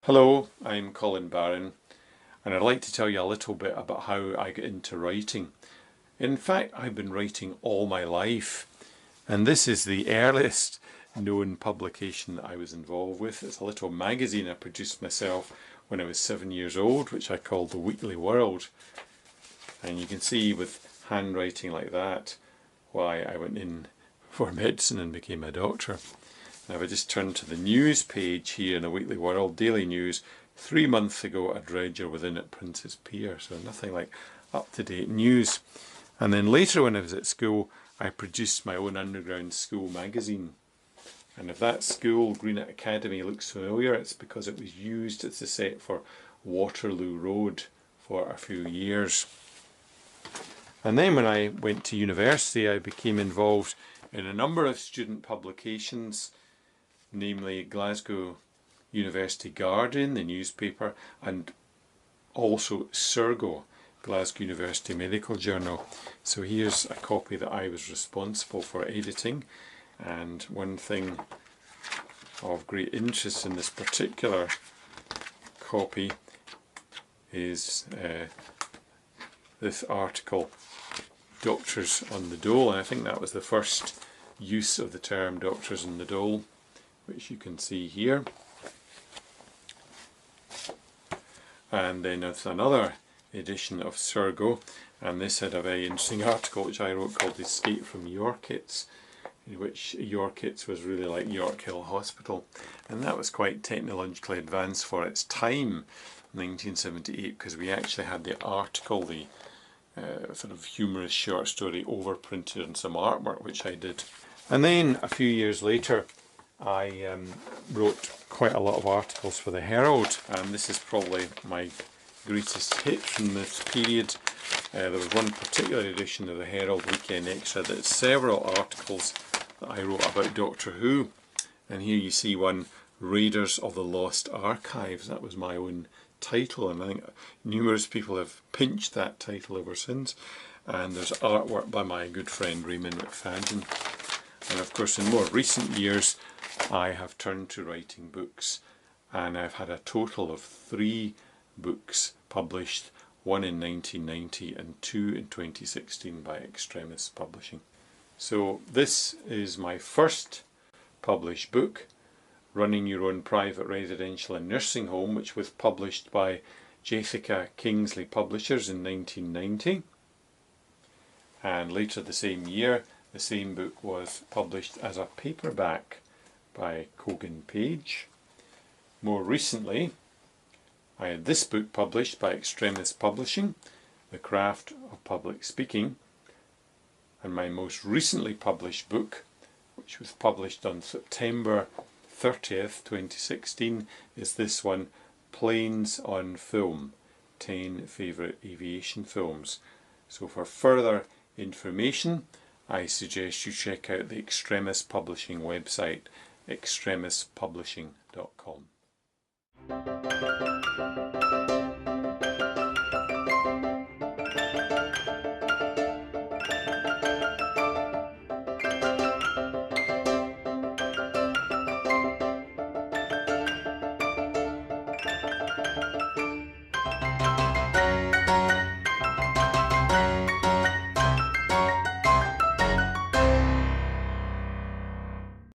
Hello, I'm Colin Barron, and I'd like to tell you a little bit about how I got into writing. In fact, I've been writing all my life, and this is the earliest known publication that I was involved with. It's a little magazine I produced myself when I was 7 years old, which I called The Weekly World. And you can see with handwriting like that why I went in for medicine and became a doctor. Now if I just turn to the news page here in the Weekly World, Daily News, 3 months ago a dredger within at Prince's Pier, so nothing like up-to-date news. And then later when I was at school, I produced my own underground school magazine. And if that school, Greenock Academy, looks familiar, it's because it was used as a set for Waterloo Road for a few years. And then when I went to university, I became involved in a number of student publications, namely Glasgow University Guardian, the newspaper, and also Surgo, Glasgow University Medical Journal. So here's a copy that I was responsible for editing, and one thing of great interest in this particular copy is this article, Doctors on the Dole, and I think that was the first use of the term doctors on the dole, which you can see here. And then there's another edition of Surgo, and this had a very interesting article which I wrote called Escape from Yorkits, in which Yorkits was really like York Hill Hospital, and that was quite technologically advanced for its time, 1978, because we actually had the article, the sort of humorous short story overprinted and some artwork which I did. And then a few years later I wrote quite a lot of articles for the Herald, and this is probably my greatest hit from this period. There was one particular edition of the Herald Weekend Extra that had several articles that I wrote about Doctor Who, and here you see one, Raiders of the Lost Archives. That was my own title, and I think numerous people have pinched that title ever since. And there's artwork by my good friend Raymond McFadden. And of course in more recent years I have turned to writing books, and I've had a total of 3 books published, one in 1990 and 2 in 2016 by Extremis Publishing. So this is my first published book, Running Your Own Private Residential and Nursing Home, which was published by Jessica Kingsley Publishers in 1990. And later the same year, the same book was published as a paperback by Cogan Page. More recently, I had this book published by Extremis Publishing, The Craft of Public Speaking, and my most recently published book, which was published on September 30th, 2016, is this one, Planes on Film, 10 Favourite Aviation Films. So for further information, I suggest you check out the Extremis Publishing website, extremispublishing.com.